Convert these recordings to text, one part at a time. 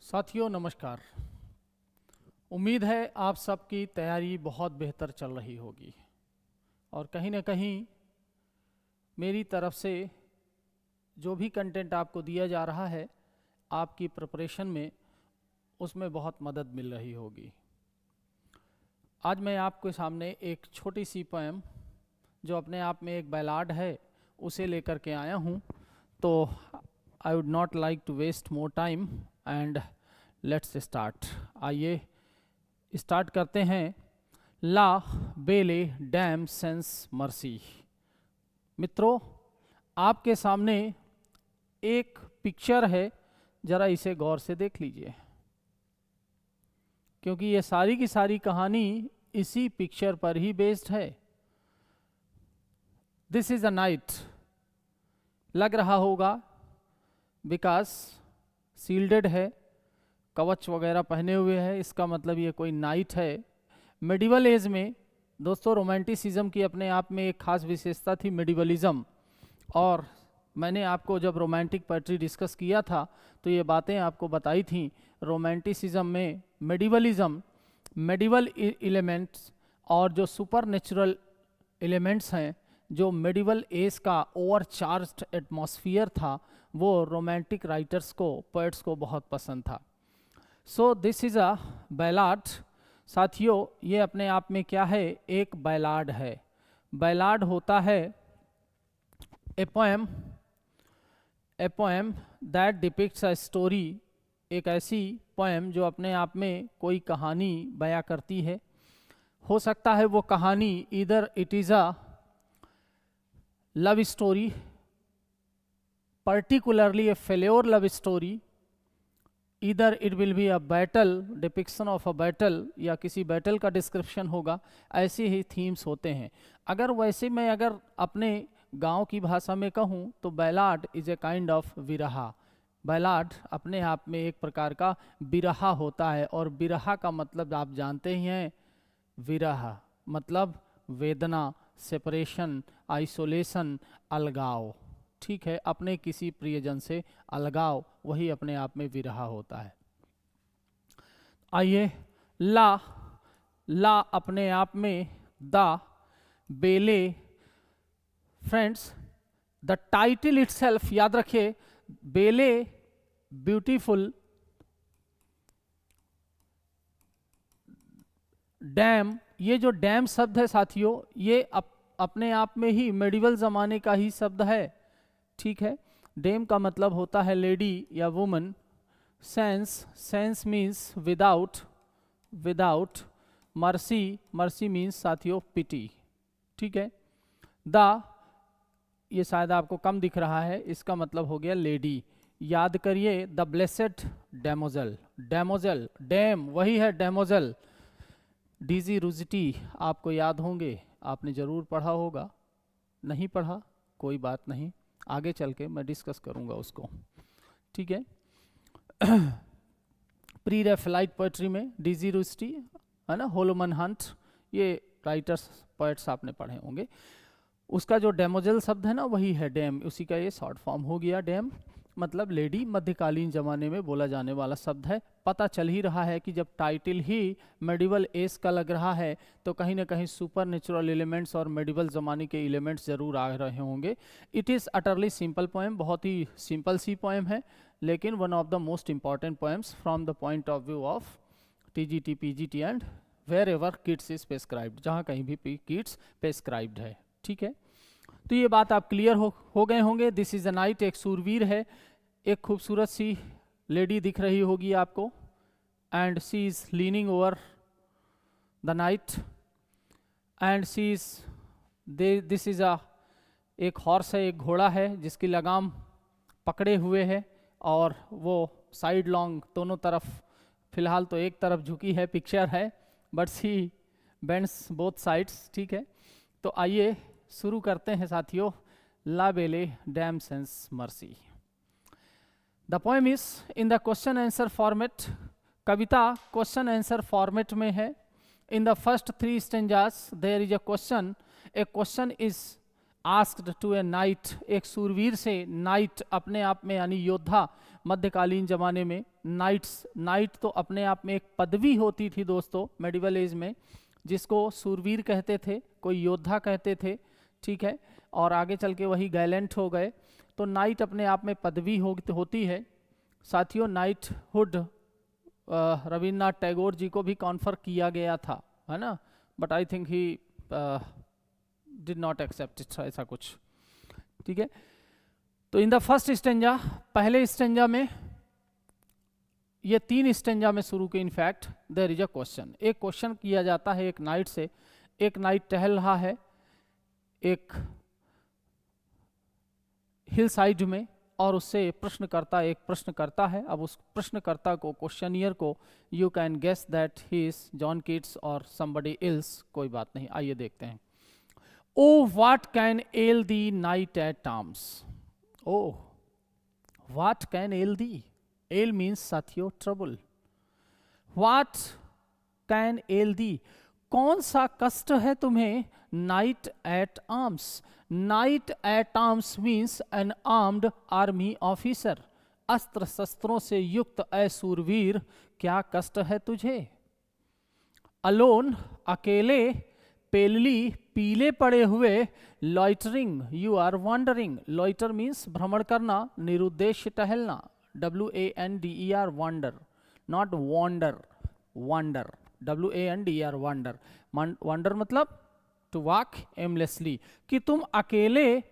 साथियों नमस्कार। उम्मीद है आप सबकी तैयारी बहुत बेहतर चल रही होगी और कहीं ना कहीं मेरी तरफ से जो भी कंटेंट आपको दिया जा रहा है आपकी प्रिपरेशन में उसमें बहुत मदद मिल रही होगी। आज मैं आपके सामने एक छोटी सी पोएम जो अपने आप में एक बैलाड है उसे लेकर के आया हूँ। तो I would not like to waste more time and let's start. आइए स्टार्ट करते हैं। ला बेले डैम सेंस मर्सी। मित्रों, आपके सामने एक पिक्चर है, जरा इसे गौर से देख लीजिए क्योंकि ये सारी की सारी कहानी इसी पिक्चर पर ही बेस्ड है। This is a night. लग रहा होगा बिकॉज सील्डेड है, कवच वगैरह पहने हुए है, इसका मतलब ये कोई नाइट है। मेडिवल एज में दोस्तों रोमांटिसिज्म की अपने आप में एक खास विशेषता थी, मेडिवलिज्म। और मैंने आपको जब रोमांटिक पोएट्री डिस्कस किया था तो ये बातें आपको बताई थी। रोमांटिसिज्म में मेडिवलिज्म, मेडिवल एलिमेंट्स और जो सुपर नेचुरल एलिमेंट्स हैं, जो मेडिवल एज का ओवरचार्ज्ड एटमॉस्फियर था, वो रोमांटिक राइटर्स को, पोएट्स को बहुत पसंद था। So this is a ballad. साथियों, ये अपने आप में क्या है? एक बैलाड है। बैलाड होता है a poem that depicts a story, एक ऐसी पोएम जो अपने आप में कोई कहानी बयां करती है। हो सकता है वो कहानी इधर it is a love story, particularly a failure love story, either it will be a battle, depiction of a battle, या किसी बैटल का डिस्क्रिप्शन होगा। ऐसे ही थीम्स होते हैं। अगर वैसे मैं अगर अपने गांव की भाषा में कहूँ तो ballad is a kind of virha. Ballad अपने आप में एक प्रकार का बिरहा होता है, और बिरहा का मतलब आप जानते ही हैं, विरह मतलब वेदना, सेपरेशन, आइसोलेशन, अलगाव। ठीक है, अपने किसी प्रियजन से अलगाव, वही अपने आप में विरहा होता है। आइए, ला अपने आप में द बेले। फ्रेंड्स, द टाइटल इटसेल्फ, याद रखिए, बेले ब्यूटीफुल, डैम, ये जो डैम शब्द है साथियों, ये अपने आप में ही मेडिवल जमाने का ही शब्द है। ठीक है, डैम का मतलब होता है लेडी या woman. Sense means without. Mercy means साथियों पिटी। ठीक है, ये शायद आपको कम दिख रहा है, इसका मतलब हो गया लेडी। याद करिए, द ब्लेसेड डेमोजल, डैम वही है डेमोजल। डीजी रुजिटी आपको याद होंगे, आपने जरूर पढ़ा होगा। नहीं पढ़ा कोई बात नहीं, आगे चल के मैं डिस्कस करूंगा उसको। ठीक है, प्री रेफलाइट पोएट्री में डीजी रुजिटी है ना, होलोमन हंट, ये राइटर्स पोएट्स आपने पढ़े होंगे। उसका जो डेमोजल शब्द है ना, वही है डैम, उसी का ये शॉर्ट फॉर्म हो गया। डैम मतलब लेडी, मध्यकालीन जमाने में बोला जाने वाला शब्द है। पता चल ही रहा है कि जब टाइटल ही मेडिवल एज का लग रहा है तो कहीं ना कहीं सुपर नेचुरल एलिमेंट्स और मेडिवल ज़माने के एलिमेंट्स जरूर आ रहे होंगे। It is utterly simple poem, बहुत ही सिंपल सी पोएम है, लेकिन one of the most important poems from the point of view of TGT, PGT and wherever kids is prescribed, जहाँ कहीं भी किड्स प्रेस्क्राइब्ड है। ठीक है, तो ये बात आप क्लियर हो गए होंगे। दिस इज अ नाइट, एक सूरवीर है, एक खूबसूरत सी लेडी दिख रही होगी आपको, and she is leaning over the knight and she is this is a, एक हॉर्स है, एक घोड़ा है जिसकी लगाम पकड़े हुए है, और वो साइड लॉन्ग दोनों तरफ, फिलहाल तो एक तरफ झुकी है पिक्चर है, but she bends both sides. ठीक है, तो आइए शुरू करते हैं साथियों। La Belle Dame sans Merci. The poem is in the question answer format. कविता क्वेश्चन आंसर फॉर्मेट में है। In the first 3 stanzas there is a question. A question is asked to a knight, एक सूरवीर से, night अपने आप में यानी योद्धा, मध्यकालीन जमाने में नाइट्स, नाइट तो अपने आप में एक पदवी होती थी दोस्तों मेडिवल एज में, जिसको सूरवीर कहते थे, कोई योद्धा कहते थे, ठीक है, और आगे चल के वही गैलेंट हो गए। तो नाइट अपने आप में पदवी होती है साथियों। नाइटहुड रविन्द्रनाथ टैगोर जी को भी कॉन्फर किया गया था, है ना, but I think he did not accept it, ऐसा कुछ, ठीक है। तो इन द फर्स्ट स्टेंजा, पहले स्टेंजा में, ये 3 स्टेंजा में शुरू के, in fact there is a question, एक क्वेश्चन किया जाता है एक नाइट से। एक नाइट टहल रहा है एक हिल साइड में, और उससे प्रश्नकर्ता एक प्रश्न करता है। अब उस प्रश्नकर्ता को, क्वेश्चनियर को, you can guess that he is John Keats और समबडी एल्स, कोई बात नहीं, आइए देखते हैं। O what can ail thee knight at times, o what can ail thee, ail means साथियों trouble, what can ail thee, कौन सा कष्ट है तुम्हें, knight at arms, knight at arms means an armed army officer, अस्त्र शस्त्रों से युक्त असूरवीर, क्या कष्ट है तुझे। अलोन, अकेले, पेलली, पीले पड़े हुए, loitering, you are wandering, loiter means भ्रमण करना, निरुद्देश्य टहलना, WANDER, wander, not wander, wander, WANDER, wander, wander मतलब टू वॉक एमलेसली, कि तुम अकेले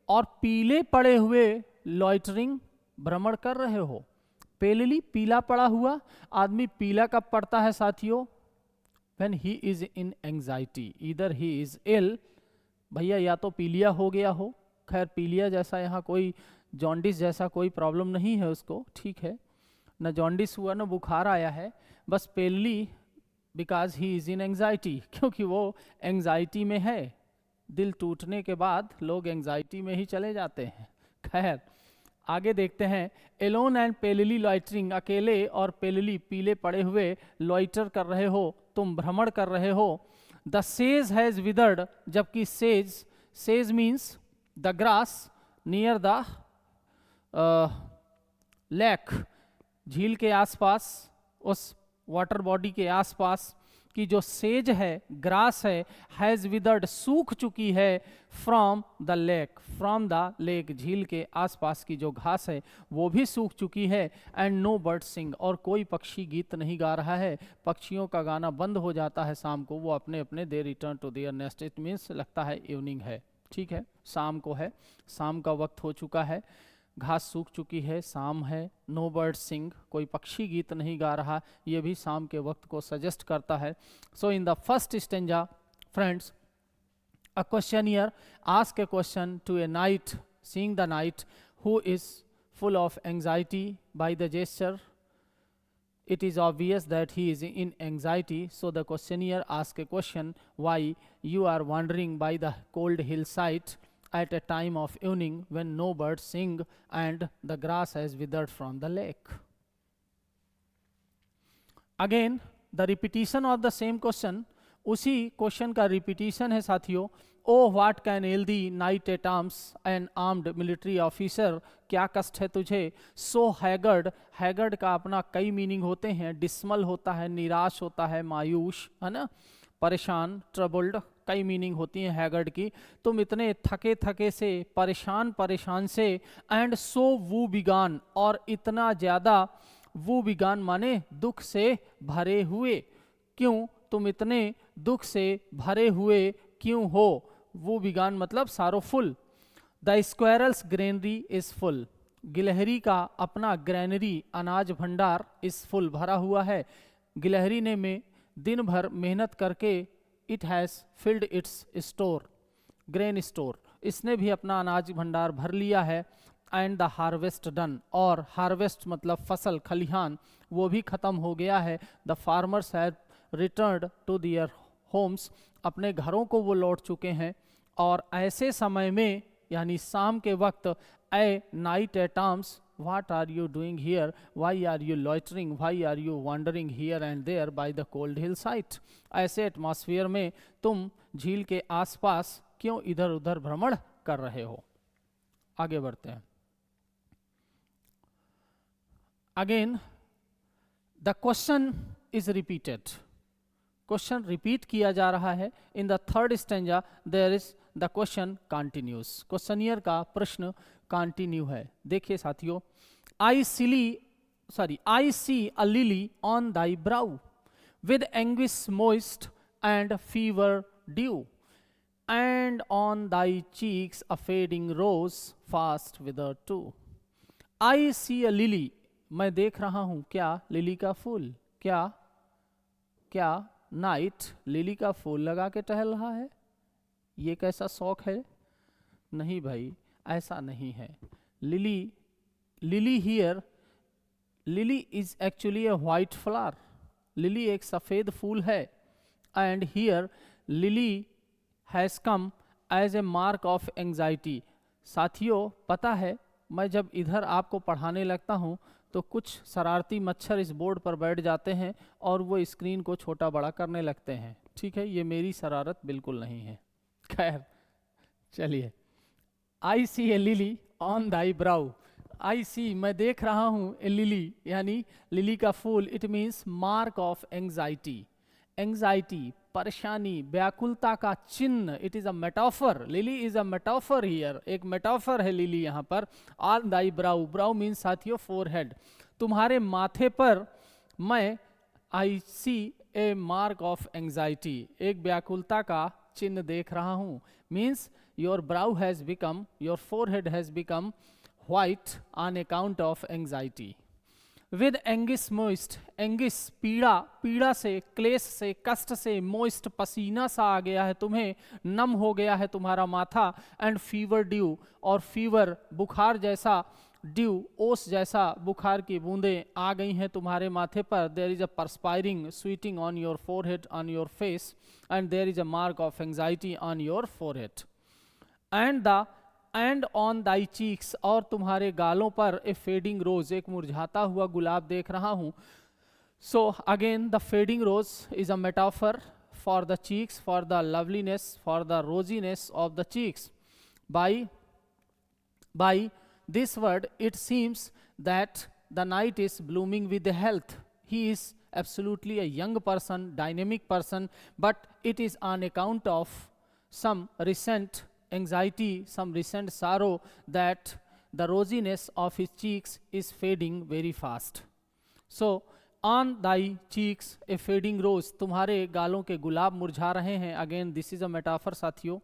और पीले पड़े हुए, लॉइटरिंग, भ्रमण कर रहे हो। पेलली, पीला पड़ा हुआ, आदमी पीला कब पड़ता है साथियों, when he is in anxiety, either he is ill, भैया या तो पीलिया हो गया हो, खैर पीलिया जैसा यहाँ कोई जॉन्डिस जैसा कोई प्रॉब्लम नहीं है उसको, ठीक है, न जॉन्डिस हुआ न बुखार आया है, बस पेलली because he is in anxiety, क्योंकि वो एंग्जाइटी में है। दिल टूटने के बाद लोग एंग्जाइटी में ही चले जाते हैं। खैर आगे देखते हैं। एलोन एंड पेलली लॉइटरिंग, अकेले और पेलली, पीले पड़े हुए, लॉइटर कर रहे हो, तुम भ्रमण कर रहे हो। द सेज हैज विदर्ड, जबकि says, says means the grass near the lake, झील के आसपास, उस वाटर बॉडी के आसपास की जो सेज है, ग्रास है, हैज विदर्ड, सूख चुकी है, from the lake, from the lake, झील के आसपास की जो घास है वो भी सूख चुकी है। एंड नो बर्ड सिंग, और कोई पक्षी गीत नहीं गा रहा है, पक्षियों का गाना बंद हो जाता है शाम को, वो अपने अपने they return to their nest, it means लगता है इवनिंग है, ठीक है, शाम को है, शाम का वक्त हो चुका है, घास सूख चुकी है, शाम है। नो बर्ड सिंग, कोई पक्षी गीत नहीं गा रहा, ये भी शाम के वक्त को सजेस्ट करता है। So in the first stanza friends, a questionnaire ask a question to a knight seeing the knight who is full of anxiety by the gesture. It is obvious that he is in anxiety, so the questionnaire ask a question, why you are wandering by the cold hillside at a time of evening when no birds sing and the grass has withered from the lake. Again the repetition of the same question, उसी question का repetition है साथियों। O what can ail thee knight at arms an armed military officer, क्या कष्ट है तुझे। सो haggard, haggard का अपना कई मीनिंग होते हैं, डिस्मल होता है, निराश होता है, मायूस, है ना, परेशान, ट्रबल्ड, कई मीनिंग होती हैं हैगर्ड की। तुम इतने थके थके से, परेशान परेशान से, एंड सो वो बिगान, और इतना ज़्यादा, वो बिगान माने दुख से भरे हुए, क्यों तुम इतने दुख से भरे हुए क्यों हो, वो बिगान मतलब sorrowful. The squirrel's granary is full, गिलहरी का अपना ग्रेनरी, अनाज भंडार, इज फुल, भरा हुआ है। गिलहरी ने में दिन भर मेहनत करके, it has filled its store, grain store, इसने भी अपना अनाज भंडार भर लिया है। एंड द हार्वेस्ट डन, और हार्वेस्ट मतलब फसल, खलिहान, वो भी ख़त्म हो गया है। The farmers have returned to their homes, अपने घरों को वो लौट चुके हैं। और ऐसे समय में, यानी शाम के वक्त, a knight at arms, what are you doing here, why are you loitering, why are you wandering here and there by the cold hill side, ऐसे एटमॉस्फेयर में तुम झील के आसपास क्यों इधर उधर भ्रमण कर रहे हो। आगे बढ़ते हैं। Again the question is repeated, question repeat किया जा रहा है। In the third stanza there is the question continues, questionnaire का प्रश्न कंटिन्यू है। देखिए साथियों, I see a lily on thy brow with anguish moist and fever dew, and on thy cheeks a fading rose fast withered too. I see a lily, मैं देख रहा हूं क्या लिली का फूल, क्या नाइट लिली का फूल लगा के टहल रहा है? ये कैसा शौक है? नहीं भाई, ऐसा नहीं है। Lily here, lily is actually a white flower, lily एक सफ़ेद फूल है। And here lily has come as a mark of anxiety. साथियों पता है, मैं जब इधर आपको पढ़ाने लगता हूँ तो कुछ शरारती मच्छर इस बोर्ड पर बैठ जाते हैं और वो स्क्रीन को छोटा बड़ा करने लगते हैं। ठीक है, ये मेरी शरारत बिल्कुल नहीं है। खैर चलिए, आई see A lily on thy ब्राउ, आई सी मैं देख रहा हूँ, ए लिली यानी लिली का फूल, it means mark of anxiety, anxiety परेशानी व्याकुलता का चिन्ह। It is a metaphor, lily is a metaphor here, एक मेटाफर है लिली यहाँ पर। On thy brow, brow means साथियों फोरहेड, तुम्हारे माथे पर मैं I see a mark of anxiety, एक व्याकुलता का चिन्ह देख रहा हूँ। Means your brow has become, your forehead has become white on account of anxiety. With anguish moist, anguish पीड़ा, पीड़ा से, क्लेश से, कष्ट से, moist पसीना सा आ गया है तुम्हें, नम हो गया है तुम्हारा माथा। and fever dew, और fever बुखार जैसा, dew ओस जैसा बुखार की बूंदें आ गई हैं तुम्हारे माथे पर। there is a perspiring sweating on your forehead, on your face, and there is a mark of anxiety on your forehead. And on Dai cheeks, और तुम्हारे गालों पर ए फेडिंग रोज, एक मुरझाता हुआ गुलाब देख रहा हूँ। So again the fading rose is a metaphor for the cheeks, for the loveliness, for the rosiness of the cheeks. By this word it seems that the knight is blooming with health. He is absolutely a young person, dynamic person, but it is on account of some recent anxiety, some recent sorrow, that the rosiness of his cheeks is fading very fast. So on thy cheeks a fading rose, तुम्हारे गालों के गुलाब मुरझा रहे हैं। Again this is a metaphor साथियों,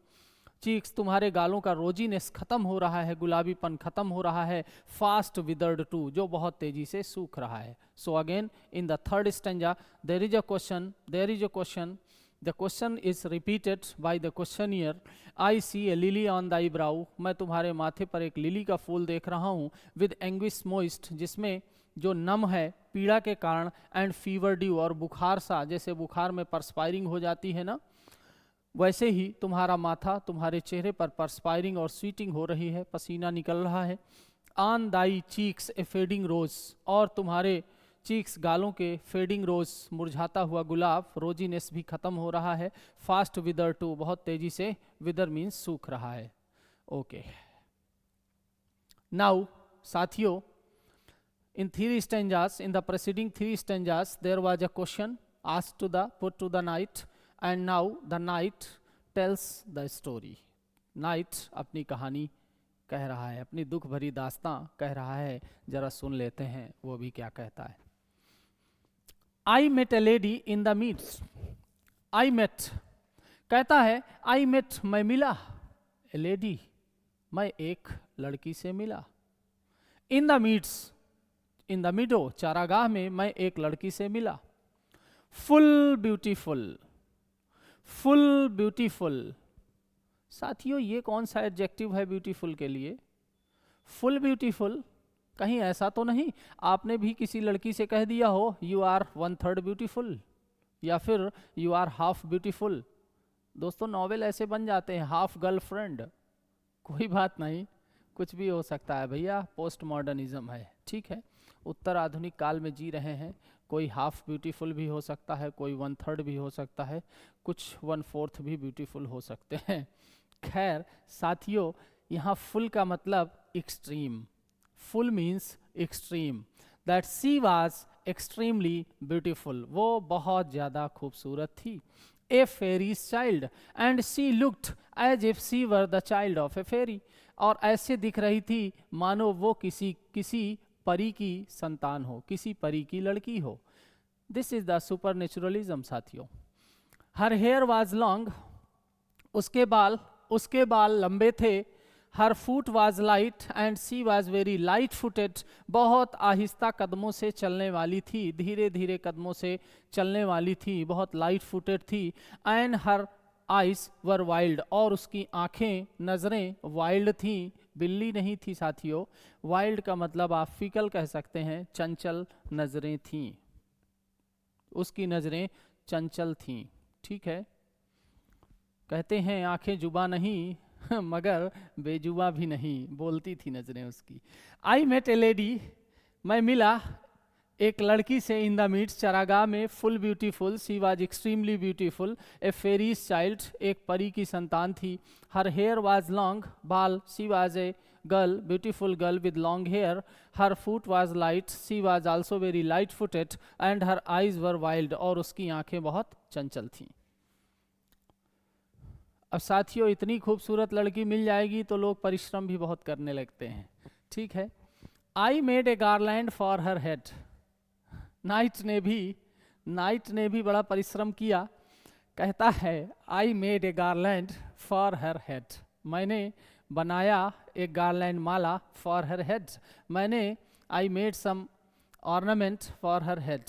cheeks तुम्हारे गालों का रोजीनेस खत्म हो रहा है, गुलाबीपन खत्म हो रहा है। फास्ट विदर्ड टू, जो बहुत तेजी से सूख रहा है। So again in the third stanza there is a question, the question is repeated by the questionnaire. I see a lily on thy brow, मैं तुम्हारे माथे पर एक लिली का फूल देख रहा हूँ। with anguish moist, जिसमें जो नम है पीड़ा के कारण, and fever dew, और बुखार सा, जैसे बुखार में परस्पायरिंग हो जाती है ना, वैसे ही तुम्हारा माथा, तुम्हारे चेहरे पर परस्पायरिंग और स्वीटिंग हो रही है, पसीना निकल रहा है। on thy cheeks a fading rose, और तुम्हारे चीक्स गालों के फेडिंग रोज, मुरझाता हुआ गुलाब, रोजीनेस भी खत्म हो रहा है। फास्ट विदर टू, बहुत तेजी से, विदर मीन्स सूख रहा है। ओके, नाउ साथियों, in 3 stanzas, in the preceding 3 stanzas there was a question asked to the put to the knight, and now the knight tells the story. Knight अपनी कहानी कह रहा है, अपनी दुख भरी दास्तां कह रहा है। जरा सुन लेते हैं वो भी क्या कहता है। I met a lady in the midst. I met, कहता है I met, मैं मिला, a lady, मैं एक लड़की से मिला। In the midst, in the meadow, चारागाह में मैं एक लड़की से मिला। Full beautiful, full beautiful, साथियों ये कौन सा एडजेक्टिव है ब्यूटीफुल के लिए? फुल ब्यूटीफुल, कहीं ऐसा तो नहीं आपने भी किसी लड़की से कह दिया हो यू आर 1/3 ब्यूटीफुल, या फिर यू आर हाफ ब्यूटीफुल? दोस्तों नॉवेल ऐसे बन जाते हैं, हाफ गर्लफ्रेंड, कोई बात नहीं, कुछ भी हो सकता है भैया, पोस्ट मॉडर्निज्म है, ठीक है, उत्तर आधुनिक काल में जी रहे हैं। कोई हाफ ब्यूटीफुल भी हो सकता है, कोई 1/3 भी हो सकता है, कुछ 1/4 भी ब्यूटीफुल हो सकते हैं। खैर साथियों, यहाँ फुल का मतलब extreme, full means extreme, that she was extremely beautiful, वो बहुत ज़्यादा खूबसूरत थी। A fairy's child and she looked as if she were the child of a fairy, और ऐसे दिख रही थी मानो वो किसी परी की संतान हो, किसी परी की लड़की हो। दिस इज द सुपर नेचुरलिज्म साथियों। हर हेयर वॉज लॉन्ग, उसके बाल लंबे थे। Her foot was light and she was very light footed, बहुत आहिस्ता कदमों से चलने वाली थी, धीरे धीरे कदमों से चलने वाली थी, बहुत लाइट फुटेड थी। And her eyes were wild, और उसकी आंखें, नज़रें वाइल्ड थी, बिल्ली नहीं थी साथियों। वाइल्ड का मतलब आप फिकल कह सकते हैं, चंचल नज़रें थीं, उसकी नज़रें चंचल थीं। ठीक है, कहते हैं आंखें जुबा नहीं मगर बेजुबा भी नहीं, बोलती थी नजरें उसकी। आई मेट ए लेडी, मैं मिला एक लड़की से, इन द मीट्स, चरागाह में, full beautiful, she was extremely beautiful, a fairy's child, एक परी की संतान थी। हर हेयर वाज लॉन्ग, बाल, she was a girl, beautiful girl with long hair. Her foot was light, she was also very light footed, and her eyes were wild, और उसकी आंखें बहुत चंचल थीं। अब साथियों, इतनी खूबसूरत लड़की मिल जाएगी तो लोग परिश्रम भी बहुत करने लगते हैं। ठीक है, I made a garland for her head, knight ने भी बड़ा परिश्रम किया। कहता है I made a garland for her head, मैंने बनाया एक गारलैंड, माला, फॉर हर हेड, मैंने, I made some ornament for her head,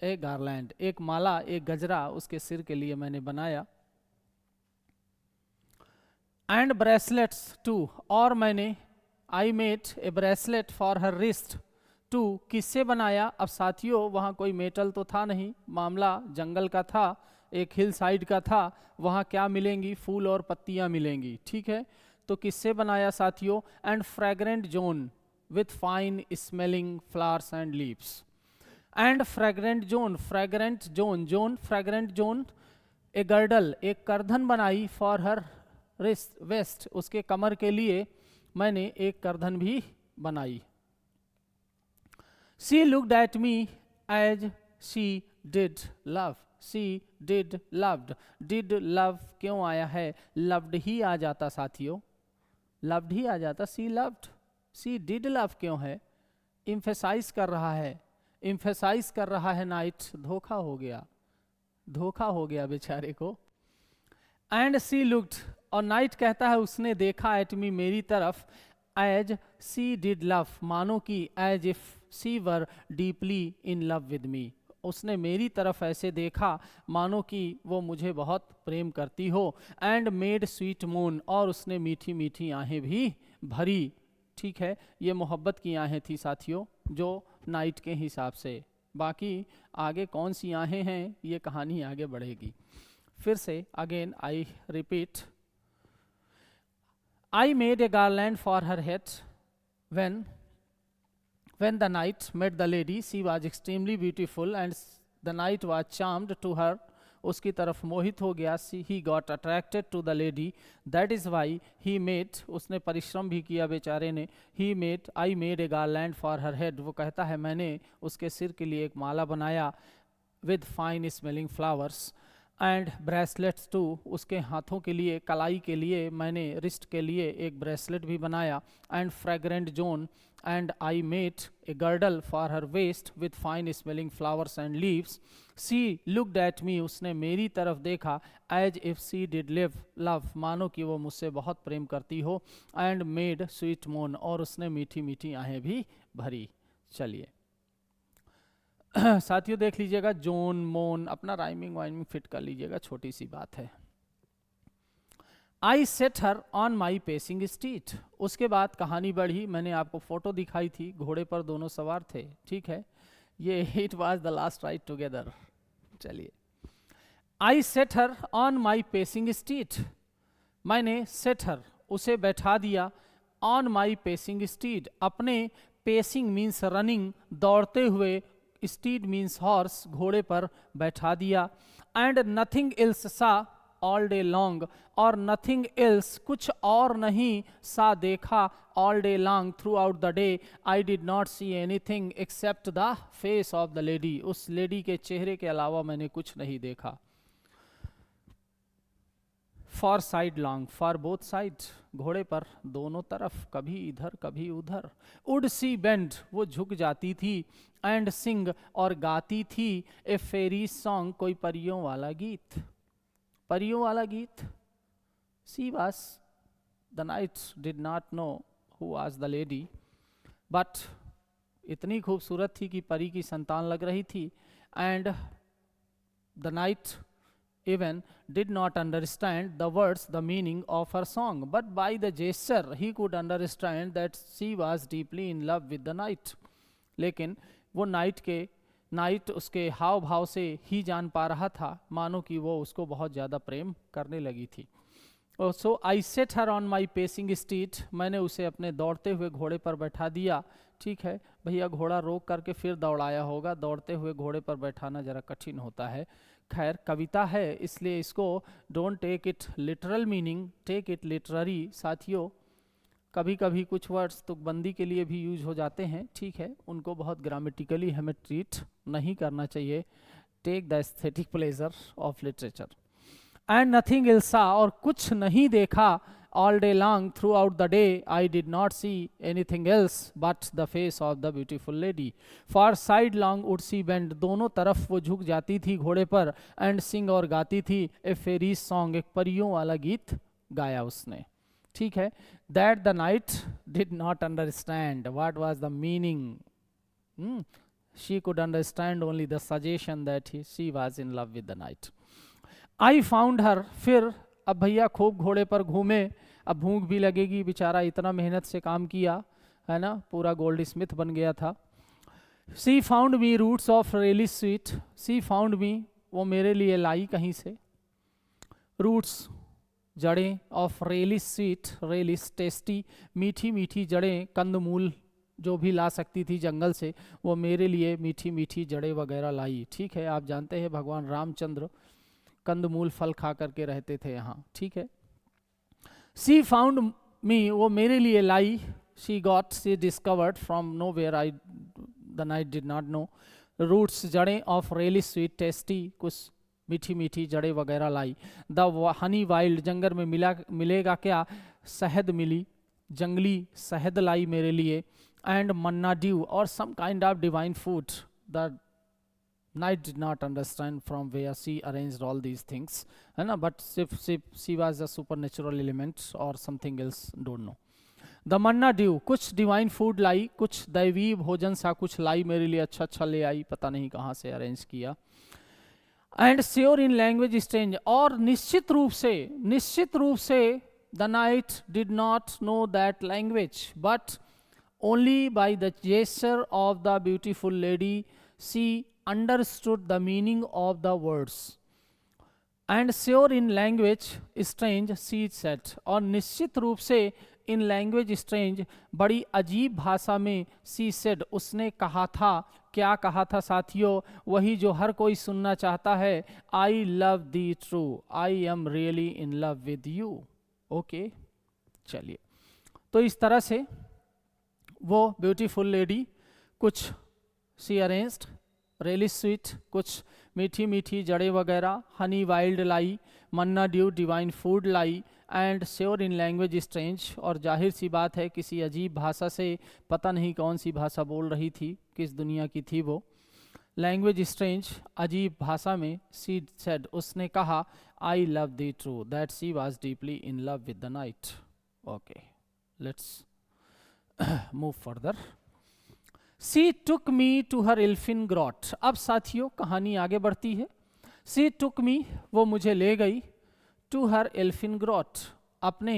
a garland, एक माला, एक गजरा उसके सिर के लिए मैंने बनाया। एंड ब्रेसलेट्स टू, और मैंने, I made a bracelet for her wrist too, किससे बनाया? अब साथियों, वहाँ कोई मेटल तो था नहीं, मामला जंगल का था, एक हिल साइड का था, वहाँ क्या मिलेंगी? फूल और पत्तियाँ मिलेंगी। ठीक है, तो किससे बनाया साथियों? And fragrant zone with fine smelling flowers and leaves. And fragrant zone, fragrant zone, A girdle, एक करधन बनाई, फॉर हर रिस्ट, वेस्ट, उसके कमर के लिए मैंने एक करधन भी बनाई। She looked at me as she did love, she did loved, did love क्यों आया है? लव्ड ही आ जाता साथियों, लव्ड ही आ जाता, she loved, she did love क्यों है? इम्फेसाइज कर रहा है, इम्फेसाइज कर रहा है नाइट, धोखा हो गया बेचारे को। एंड सी लुक्ड, और नाइट कहता है उसने देखा, एट मी, मेरी तरफ, एज सी डिड लव, मानो कि as if she were deeply in love with me, उसने मेरी तरफ ऐसे देखा मानो कि वो मुझे बहुत प्रेम करती हो। एंड मेड स्वीट मून, और उसने मीठी मीठी आहें भी भरी। ठीक है, ये मोहब्बत की आहें थी साथियों, जो नाइट के हिसाब से। बाकी आगे कौन सी आहें हैं, ये कहानी आगे बढ़ेगी। फिर से again I repeat, I made a garland for her head. When the knight met the lady, she was extremely beautiful, and the knight was charmed to her. उसकी तरफ मोहित हो गया, he got attracted to the lady. That is why he made, उसने परिश्रम भी किया बेचारे ने, I made a garland for her head. वो कहता है मैंने उसके सिर के लिए एक माला बनाया, with fine smelling flowers. And bracelets too, उसके हाथों के लिए, कलाई के लिए, मैंने रिस्ट के लिए एक ब्रेसलेट भी बनाया। And fragrant zone, and I made a girdle for her waist with fine smelling flowers and leaves. She looked at me, उसने मेरी तरफ देखा, as if she did love, मानो कि वो मुझसे बहुत प्रेम करती हो। एंड मेड स्वीट मून, और उसने मीठी मीठी आहें भी भरी। चलिए साथियों देख लीजिएगा, जोन, मोन, अपना राइमिंग वाइमिंग फिट कर लीजिएगा, छोटी सी बात है। I set her on my pacing steed, उसके बाद कहानी बढ़ी, मैंने आपको फोटो दिखाई थी, घोड़े पर दोनों सवार थे। ठीक है, ये it was the last ride together. चलिए, I set her on my pacing steed, मैंने सेट हर, उसे बैठा दिया, ऑन माई पेसिंग स्ट्रीट, अपने, पेसिंग मीन्स रनिंग, दौड़ते हुए, स्टीड मीन्स हॉर्स, घोड़े पर बैठा दिया। And nothing else saw, all day long, और नथिंग एल्स, कुछ और नहीं सा देखा, all day long throughout the day, I did not see anything except the face of the lady, उस लेडी के चेहरे के अलावा मैंने कुछ नहीं देखा। For side long, for both side, घोड़े पर दोनों तरफ, कभी इधर कभी उधर, वुड सी बेंड, वो झुक जाती थी, एंड सिंग, और गाती थी, ए फेरी सॉन्ग, कोई परियों वाला गीत, परियों वाला गीत। She was, the knight did not know who was the lady, but इतनी खूबसूरत थी कि परी की संतान लग रही थी, and the night even did not understand the words, the meaning of her song, but by the gesture he could understand that she was deeply in love with the night. लेकिन वो नाइट उसके हाव भाव से ही जान पा रहा था, मानो कि वो उसको बहुत ज़्यादा प्रेम करने लगी थी। So I set her on my pacing steed, मैंने उसे अपने दौड़ते हुए घोड़े पर बैठा दिया। ठीक है भैया, घोड़ा रोक करके फिर दौड़ाया होगा, दौड़ते हुए घोड़े पर बैठाना ज़रा कठिन होता है। खैर कविता है इसलिए इसको don't take it literal meaning, take it literary. साथियों कभी कभी कुछ वर्ड्स तुकबंदी के लिए भी यूज हो जाते हैं, ठीक है, उनको बहुत ग्रामेटिकली हमें ट्रीट नहीं करना चाहिए। Take the aesthetic pleasure of literature. And nothing else, और कुछ नहीं देखा, all day long throughout the day, I did not see anything else but the face of the beautiful lady, for sidelong would she bend, दोनों तरफ वो झुक जाती थी घोड़े पर, एंड सिंग, और गाती थी, ए फेरी सॉन्ग, एक परियों वाला गीत गाया उसने। ठीक है, that the knight did not understand what was the meaning, she could understand only the suggestion that she was in love with the night. I found her, फिर अब भैया खूब घोड़े पर घूमे, अब भूख भी लगेगी, बेचारा इतना मेहनत से काम किया है ना, पूरा गोल्ड स्मिथ बन गया था। She found me roots of relish sweet, she found me, वो मेरे लिए लाई कहीं से, रूट्स जड़ें, of relish sweet, relish tasty, मीठी मीठी जड़ें, कंदमूल जो भी ला सकती थी जंगल से, वो मेरे लिए मीठी मीठी जड़ें वगैरह लाई। ठीक है, आप जानते हैं भगवान रामचंद्र कंदमूल फल खा करके रहते थे यहाँ। ठीक है, सी फाउंड मी, वो मेरे लिए लाई, she got, she discovered from nowhere, I the knight did not know, roots जड़ें, ऑफ रेली स्वीट टेस्टी, कुछ मीठी मीठी जड़ें वगैरह लाई। द हनी वाइल्ड, जंगल में मिलेगा क्या, शहद मिली, जंगली शहद लाई मेरे लिए, एंड मन्ना ड्यू, और some kind of divine food. The Night did not understand from where she arranged all these things, है ना, but she was a supernatural element or something else, don't know. The manna dew, कुछ divine food लाई, कुछ दैवी भोजन सा कुछ लाई मेरे लिए, अच्छा अच्छा ले आई, पता नहीं कहाँ से अरेंज किया। And sure in language strange, और निश्चित रूप से the night did not know that language, but only by the gesture of the beautiful lady she understood the meaning of the words. And sure in language strange she said, और निश्चित रूप से in language strange, बड़ी अजीब भाषा में she said, उसने कहा था। क्या कहा था साथियों, वही जो हर कोई सुनना चाहता है, I love thee true, I am really in love with you. Okay, चलिए, तो इस तरह से वो ब्यूटीफुल लेडी कुछ सी अरेंज्ड रेलिस स्वीट, कुछ मीठी मीठी जड़ें वगैरह, Honey wild lie, Manna due divine food lie, and sure in language strange, और जाहिर सी बात है किसी अजीब भाषा से, पता नहीं कौन सी भाषा बोल रही थी, किस दुनिया की थी वो, लैंग्वेज स्ट्रेंज, अजीब भाषा में, सी सेड, उसने कहा, I love thee true, that she was deeply in love with the knight. Okay, let's move further. She took me to her elfin grot, अब साथियों कहानी आगे बढ़ती है। She took me, वो मुझे ले गई, to her elfin grot, अपने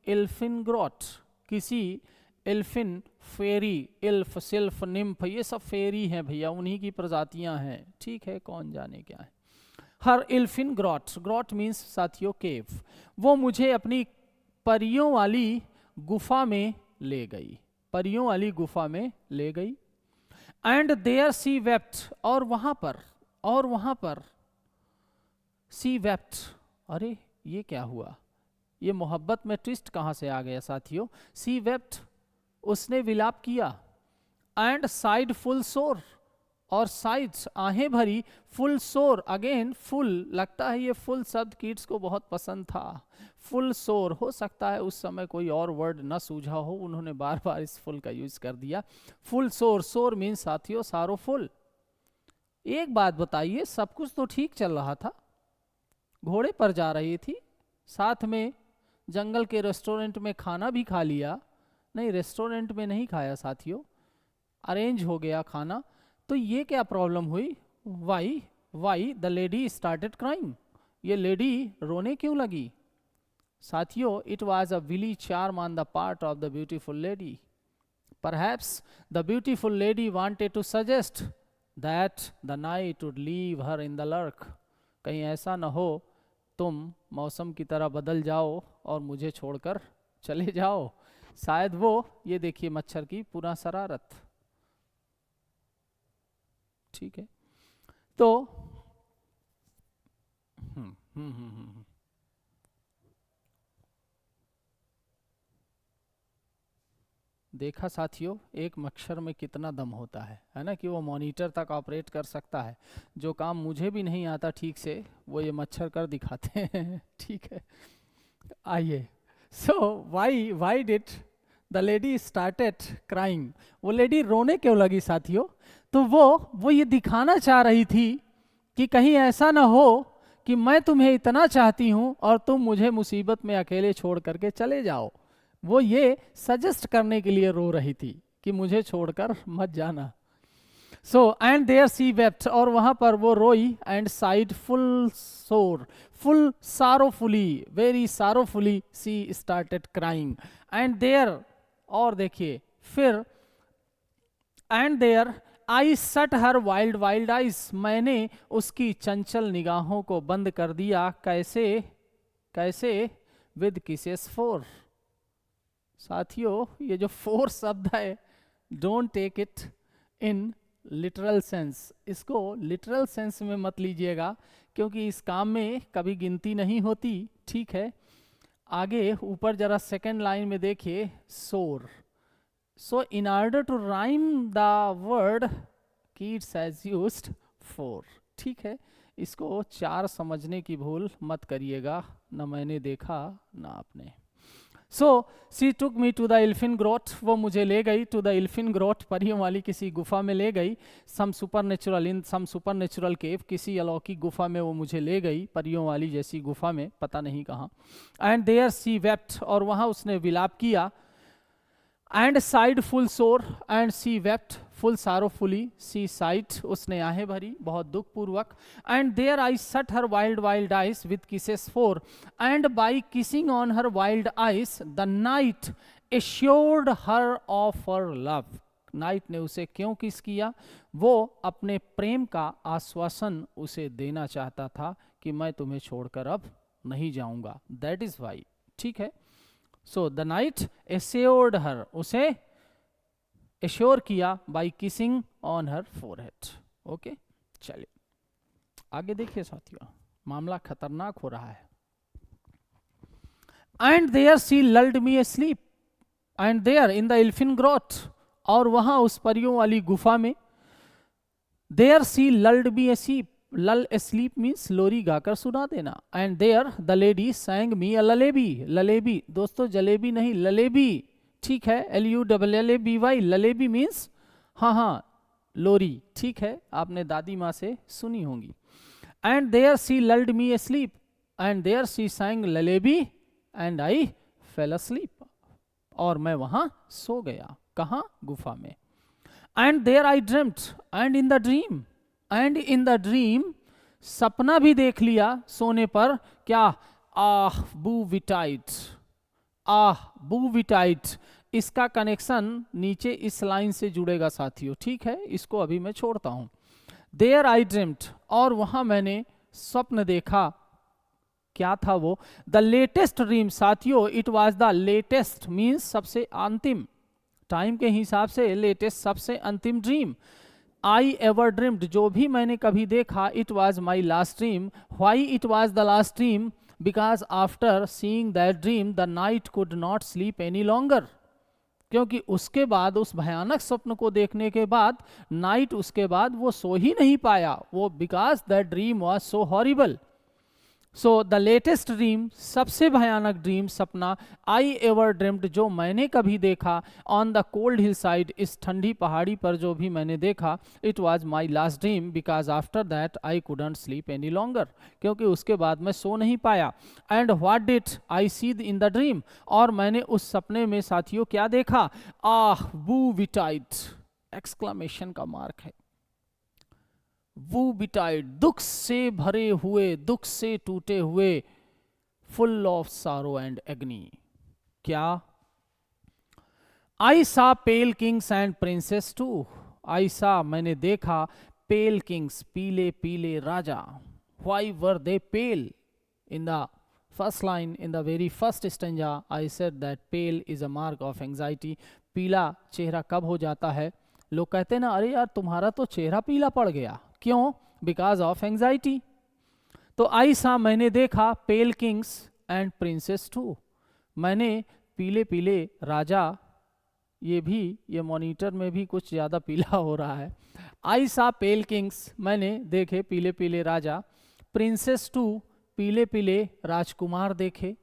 elfin grot, किसी elfin, फेरी, इल्फ, सिल्फ, निम्फ, ये सब फेरी हैं भैया, उन्हीं की प्रजातियां हैं, ठीक है, कौन जाने क्या है। Her elfin grot, grot means साथियों cave, वो मुझे अपनी परियों वाली गुफा में ले गई, परियों वाली गुफा में ले गई। एंड देयर सी वेप्ट, और वहां पर सी वेप्ट, अरे ये क्या हुआ, ये मोहब्बत में ट्विस्ट कहाँ से आ गया साथियों। सी वेप्ट, उसने विलाप किया, एंड साइड फुल सोर, और साइड्स आहें भरी, फुल सोर अगेन फुल, लगता है ये फुल शब्द किड्स को बहुत पसंद था। फुल सोर, हो सकता है उस समय कोई और वर्ड न सूझा हो, उन्होंने बार बार इस फुल का यूज कर दिया। फुल सोर, सोर मीन साथियों सारोफुल। एक बात बताइए, सब कुछ तो ठीक चल रहा था, घोड़े पर जा रही थी, साथ में जंगल के रेस्टोरेंट में खाना भी खा लिया, नहीं रेस्टोरेंट में नहीं खाया साथियों, अरेंज हो गया खाना, तो ये क्या प्रॉब्लम हुई। Why the lady started crying, ये लेडी रोने क्यों लगी साथियों। It was a wily charm on the part of the beautiful lady. Perhaps the beautiful lady wanted to suggest that the knight would leave her in the lurch, कहीं ऐसा न हो तुम मौसम की तरह बदल जाओ और मुझे छोड़कर चले जाओ। शायद वो, ये देखिए मच्छर की पूरा शरारत, ठीक है। तो देखा साथियों, एक मच्छर में कितना दम होता है ना, कि वो मॉनिटर तक ऑपरेट कर सकता है। जो काम मुझे भी नहीं आता ठीक से, वो ये मच्छर कर दिखाते हैं ठीक है। आइए, so why did the lady started crying, वो लेडी रोने क्यों लगी साथियों। तो वो ये दिखाना चाह रही थी कि कहीं ऐसा ना हो कि मैं तुम्हें इतना चाहती हूं और तुम मुझे मुसीबत में अकेले छोड़ करके चले जाओ। वो ये सजेस्ट करने के लिए रो रही थी कि मुझे छोड़कर मत जाना। So and there she wept, और वहां पर वो रोई, and sighed full sore, full sorrowfully, very sorrowfully she started crying, and there, और देखिए फिर, एंड देयर आई सट हर वाइल्ड वाइल्ड आइज, मैंने उसकी चंचल निगाहों को बंद कर दिया। कैसे विद किसेस फोर। साथियों, ये जो फोर शब्द है, don't take it in literal sense, इसको लिटरल सेंस में मत लीजिएगा, क्योंकि इस काम में कभी गिनती नहीं होती, ठीक है। आगे ऊपर जरा सेकेंड लाइन में देखिए, सोर। So in order to rhyme the word, Keats has used four, ठीक है। इसको चार समझने की भूल मत करिएगा, न मैंने देखा न आपने। So she took me to the Elfin Grot, वो मुझे ले गई to the Elfin Grot, परियों वाली किसी गुफा में ले गई। some supernatural cave, किसी अलौकिक गुफा में वो मुझे ले गई, परियों वाली जैसी गुफा में, पता नहीं कहाँ। and there she wept, और वहाँ उसने विलाप किया। and sighed full sore, and she wept full sorrowfully, she sighed, उसने आहें भरी बहुत दुख पूर्वक। and there I shut her wild eyes with kisses four, and by kissing on her wild eyes the night assured her of her love। Night ने उसे क्यों किस किया, वो अपने प्रेम का आश्वासन उसे देना चाहता था कि मैं तुम्हें छोड़कर अब नहीं जाऊंगा, दैट इज वाई, ठीक है। So the night assured her, उसे assure किया by kissing on her forehead। Okay, चलिए आगे देखिए साथियों, मामला खतरनाक हो रहा है। And there she lulled me asleep, and there in the Elfin Grot, और वहां उस परियों वाली गुफा में, there she lulled me asleep, lulled asleep means लोरी गाकर सुना देना। And there the lady sang me a lullaby, lullaby दोस्तों जलेबी नहीं ललेबी, ठीक है, LULLABY, ललेबी मीन्स हाँ लोरी, ठीक है, आपने दादी माँ से सुनी होंगी। And there she lulled me asleep, and there she sang lullaby, and I fell asleep, और मैं वहां सो गया, कहाँ, गुफा में। And there I dreamt, and in the dream, and in the dream, सपना भी देख लिया सोने पर, क्या, आह बूविटाइट, आह बूविटाइट, इसका कनेक्शन नीचे इस लाइन से जुड़ेगा साथियों, ठीक है, इसको अभी मैं छोड़ता हूं। देयर आई ड्रीम्ड, और वहां मैंने स्वप्न देखा, क्या था वो, द लेटेस्ट ड्रीम साथियों, it was the latest means सबसे अंतिम, टाइम के हिसाब से लेटेस्ट सबसे अंतिम ड्रीम। आई एवर ड्रीम्ड, जो भी मैंने कभी देखा, it was my last dream. Why it was the last dream, because after seeing that dream the night could not sleep any longer, क्योंकि उसके बाद, उस भयानक स्वप्न को देखने के बाद, नाइट उसके बाद वो सो ही नहीं पाया, वो because that dream was so horrible. So the latest dream, सबसे भयानक ड्रीम, सपना, आई एवर ड्रीम्ड, जो मैंने कभी देखा, on the cold hill side, इस ठंडी पहाड़ी पर जो भी मैंने देखा, it was my last dream because after that I couldn't sleep any longer, क्योंकि उसके बाद मैं सो नहीं पाया। And what did I see in the dream, और मैंने उस सपने में साथियों क्या देखा, आह वू विटाइड, एक्सक्लेमेशन का मार्क है, वो बिटाइड, दुख से भरे हुए, दुख से टूटे हुए, full of sorrow and agony. क्या? I saw pale kings and princes too, I saw, मैंने देखा, पेल किंग्स, पीले पीले राजा। Why were they pale? In the first line, in the very first stanza, I said that pale is a mark of anxiety. पीला चेहरा कब हो जाता है? लोग कहते हैं ना, अरे यार तुम्हारा तो चेहरा पीला पड़ गया, क्यों? Because of anxiety. तो आई सा, मैंने देखा, pale kings and princes to, मैंने पीले पीले राजा, ये मॉनिटर में भी कुछ ज्यादा पीला हो रहा है। आई सा पेल किंग्स, मैंने देखे पीले पीले राजा, प्रिंसेस टू, पीले पीले राजकुमार देखे,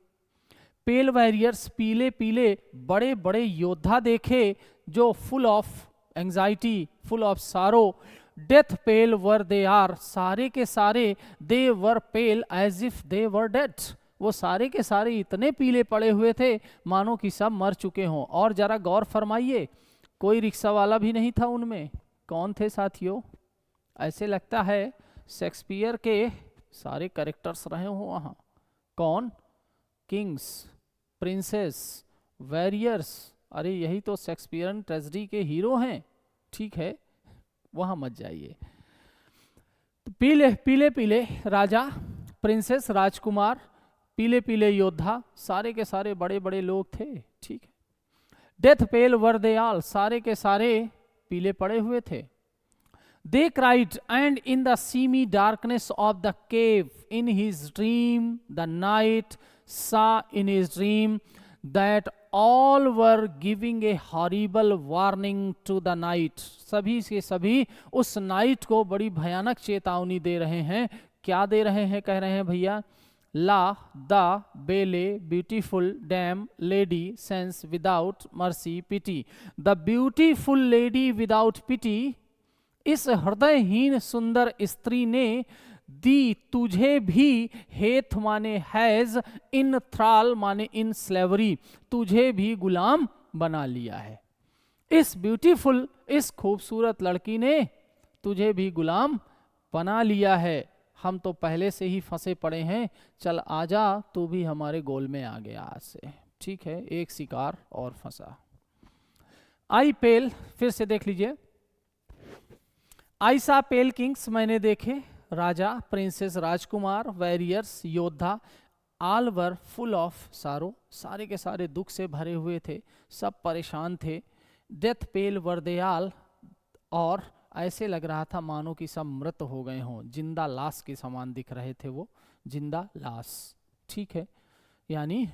पेल वॉरियर्स, पीले पीले बड़े बड़े योद्धा देखे, जो full of anxiety, full of sorrow. Death pale were they are, सारे के सारे, they were pale as if they were dead, वो सारे के सारे इतने पीले पड़े हुए थे मानो कि सब मर चुके हों। और जरा गौर फरमाइए, कोई रिक्शा वाला भी नहीं था उनमें। कौन थे साथियों? ऐसे लगता है शेक्सपियर के सारे कैरेक्टर्स रहे हो वहाँ। कौन? किंग्स, प्रिंसेस, वॉरियर्स, अरे यही तो शेक्सपियरन ट्रेजेडी के हीरो हैं। ठीक है, वहां मत जाइए। तो पीले पीले पीले राजा, प्रिंसेस, राजकुमार, पीले पीले योद्धा, सारे के सारे बड़े बड़े लोग थे। ठीक है। Death pale were they all, सारे के सारे पीले पड़े हुए थे। They cried and in the semi darkness of the cave in his dream the knight saw in his dream that all were giving a horrible warning to the night, सभी के सभी उस नाइट को बड़ी भयानक चेतावनी दे रहे हैं। क्या दे रहे हैं? कह रहे हैं भैया, la the belle beautiful dame lady sans without mercy pity, the beautiful lady without pity, इस हृदयहीन सुंदर स्त्री ने दी, तुझे भी, हेथ माने हैज, इन थ्राल माने इन स्लेवरी, तुझे भी गुलाम बना लिया है। इस ब्यूटीफुल, इस खूबसूरत लड़की ने तुझे भी गुलाम बना लिया है। हम तो पहले से ही फंसे पड़े हैं, चल आजा, तू भी हमारे गोल में आ गया आज से। ठीक है, एक शिकार और फंसा। आई पेल, फिर से देख लीजिए, आई सा पेल किंग्स, मैंने देखे राजा, प्रिंसेस, राजकुमार, वॉरियर्स, योद्धा, ऑल वर फुल ऑफ सारो, सारे के सारे दुख से भरे हुए थे, सब परेशान थे। Death pale were they all, और ऐसे लग रहा था मानो कि सब मृत हो गए हों, जिंदा लाश के समान दिख रहे थे वो, जिंदा लाश। ठीक है, यानी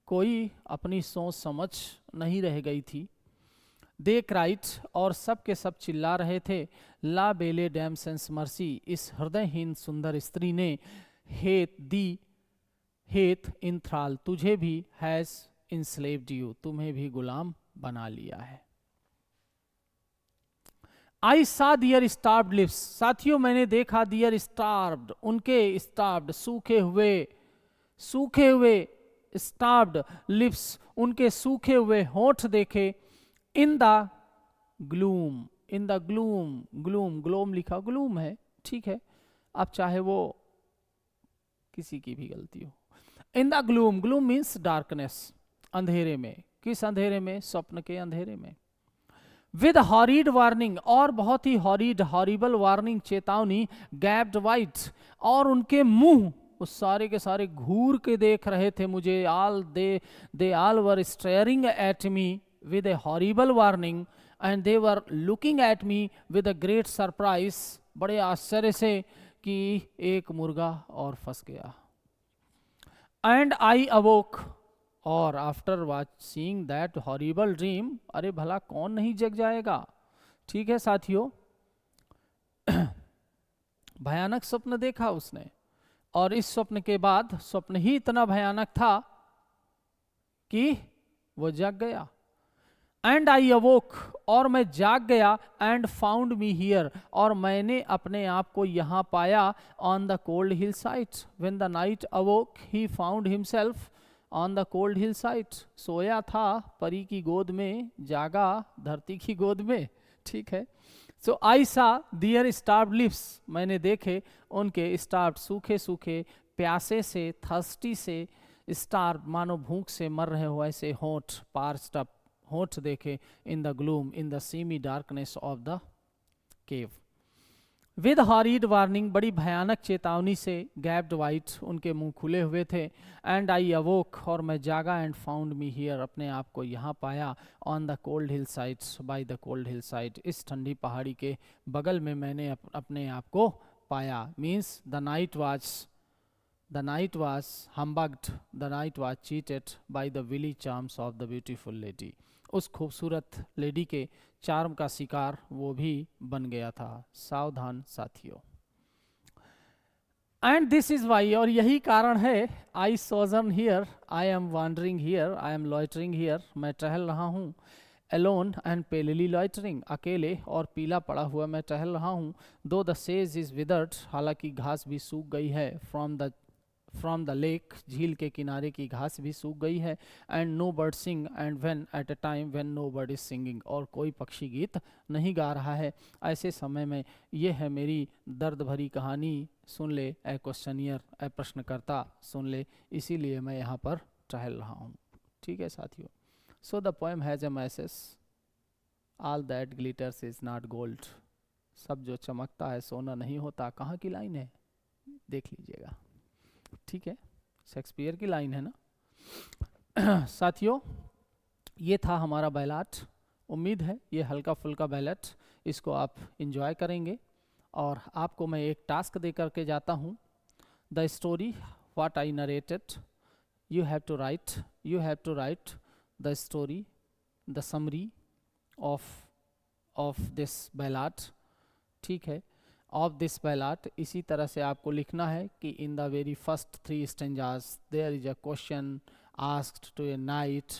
कोई अपनी सोच समझ नहीं रह गई थी। दे क्राइट, और सब के सब चिल्ला रहे थे, ला बेले डैम सेंस मर्सी, इस हृदयहीन सुंदर स्त्री ने, हेथ दी, हेथ इन थ्राल, तुझे भी, हैज इंस्लेव्ड यू, तुम्हें भी गुलाम बना लिया है। आई सा दियर स्टार्व्ड लिप्स, साथियों मैंने देखा दियर स्टार्व्ड, उनके स्टार्व्ड, सूखे हुए स्टार्व्ड लिप्स, उनके सूखे हुए होठ देखे। In the gloom, in the gloom, gloom, gloam लिखा, ग्लूम है, ठीक है, अब चाहे वो किसी की भी गलती हो। इन the gloom, gloom means darkness, अंधेरे में। किस अंधेरे में? स्वप्न के अंधेरे में। विद हॉरिड वार्निंग, और बहुत ही हॉरिड, हॉरिबल वार्निंग, चेतावनी। गैप्ड वाइट, और उनके मुंह उस सारे के सारे घूर के देख रहे थे मुझे। All they all were staring at me with a horrible warning and they were looking at me with a great surprise, बड़े आश्चर्य से कि एक मुर्गा और फंस गया। एंड आई अवोक, और after seeing that horrible dream, अरे भला कौन नहीं जग जाएगा। ठीक है साथियों, भयानक स्वप्न देखा उसने, और इस स्वप्न के बाद स्वप्न ही इतना भयानक था कि वो जाग गया। एंड आई अवोक, और मैं जाग गया, एंड फाउंड मी हियर, और मैंने अपने आप को यहाँ पाया, on the cold hill side. When the knight awoke he found himself on the cold hill side. सोया था परी की गोद में, जागा धरती की गोद में। ठीक है, सो आई सा दियर स्टार्व्ड लिप्स, मैंने देखे उनके स्टार्व्ड, सूखे सूखे, प्यासे से, थर्स्टी से, स्टार्व मानो भूख से मर रहे हो ऐसे होंठ, पार्च्ड अप होंठ देखे, in the gloom in the semi darkness of the cave. With horrid warning, बड़ी भयानक चेतावनी से, गैप्ड वाइट, उनके मुंह खुले हुए थे। एंड आई अवोक, और मैं जागा, एंड फाउंड मी हियर, अपने आप को यहाँ पाया, on the cold hill sides, bye the cold hill side, इस ठंडी पहाड़ी के बगल में मैंने अपने आप को पाया। Means the night was humbugged, the night was cheated by the willy charms of the beautiful lady। उस खूबसूरत लेडी के चार्म का शिकार वो भी बन गया था। सावधान साथियों। एंड दिस इज वाई, और यही कारण है, I sojourn here, I am wandering here, I am loitering here, मैं टहल रहा हूँ। एलोन एंड पेलली लॉइटरिंग, अकेले और पीला पड़ा हुआ मैं टहल रहा हूँ। दो द सेज इज विदर्ड, हालांकि घास भी सूख गई है। फ्रॉम द लेक, झील के किनारे की घास भी सूख गई है। And no bird sing, and when at a time when no bird is singing, और कोई पक्षी गीत नहीं गा रहा है। ऐसे समय में ये है मेरी दर्द भरी कहानी, सुन ले ए क्वेश्चनियर, ए प्रश्नकर्ता सुन ले, इसीलिए मैं यहाँ पर टहल रहा हूँ। ठीक है साथियों, so the poem has a message, all that glitters is not gold, सब जो चमकता है सोना नहीं होता। कहाँ की लाइन है, देख लीजिएगा। ठीक है, शेक्सपियर की लाइन है ना। साथियों, ये था हमारा बैलाट। उम्मीद है ये हल्का फुल्का बैलेट, इसको आप इंजॉय करेंगे। और आपको मैं एक टास्क दे करके जाता हूँ। The story what I narrated, you have to write the story, the summary of this ballad. ठीक है, ऑफ दिस बैलाट, इसी तरह से आपको लिखना है कि in the very first 3 stanzas there is a question asked to a knight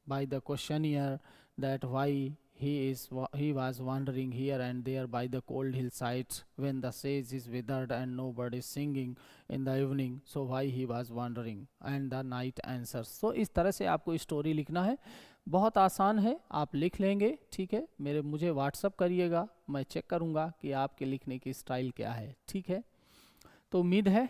by the questioner that why he was wandering here and there by the cold hillsides when the sage is withered and no bird is singing in the evening, so why he was wandering, and the night answers। so इस तरह से आपको story लिखना है, बहुत आसान है, आप लिख लेंगे। ठीक है, मुझे व्हाट्सअप करिएगा, मैं चेक करूँगा कि आपके लिखने की स्टाइल क्या है। ठीक है, तो उम्मीद है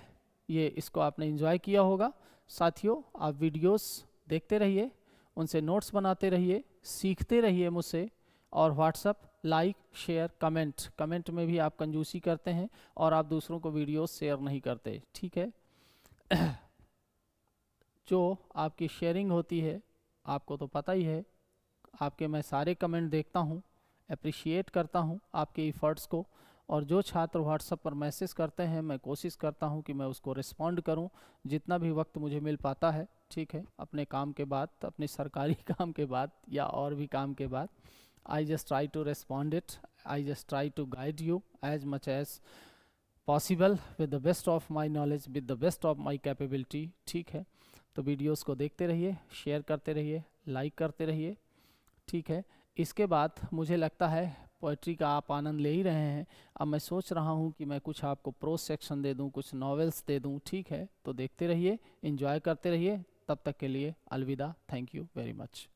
ये इसको आपने एंजॉय किया होगा। साथियों, आप वीडियोस देखते रहिए, उनसे नोट्स बनाते रहिए, सीखते रहिए मुझसे। और व्हाट्सअप, लाइक, शेयर, कमेंट में भी आप कंजूसी करते हैं और आप दूसरों को वीडियोस शेयर नहीं करते। ठीक है, जो आपकी शेयरिंग होती है, आपको तो पता ही है, आपके मैं सारे कमेंट देखता हूँ, अप्रिशिएट करता हूँ आपके एफर्ट्स को। और जो छात्र व्हाट्सएप पर मैसेज करते हैं, मैं कोशिश करता हूँ कि मैं उसको रिस्पॉन्ड करूँ जितना भी वक्त मुझे मिल पाता है। ठीक है, अपने काम के बाद, अपने सरकारी काम के बाद या और भी काम के बाद, I just try to respond it, I just try to guide you as much as possible with the best of my knowledge, with the best of my capability. ठीक है, तो वीडियोस को देखते रहिए, शेयर करते रहिए, लाइक करते रहिए। ठीक है, इसके बाद मुझे लगता है पोइट्री का आप आनंद ले ही रहे हैं, अब मैं सोच रहा हूँ कि मैं कुछ आपको प्रोज सेक्शन दे दूँ, कुछ नॉवेल्स दे दूँ। ठीक है, तो देखते रहिए, एंजॉय करते रहिए। तब तक के लिए अलविदा, थैंक यू वेरी मच।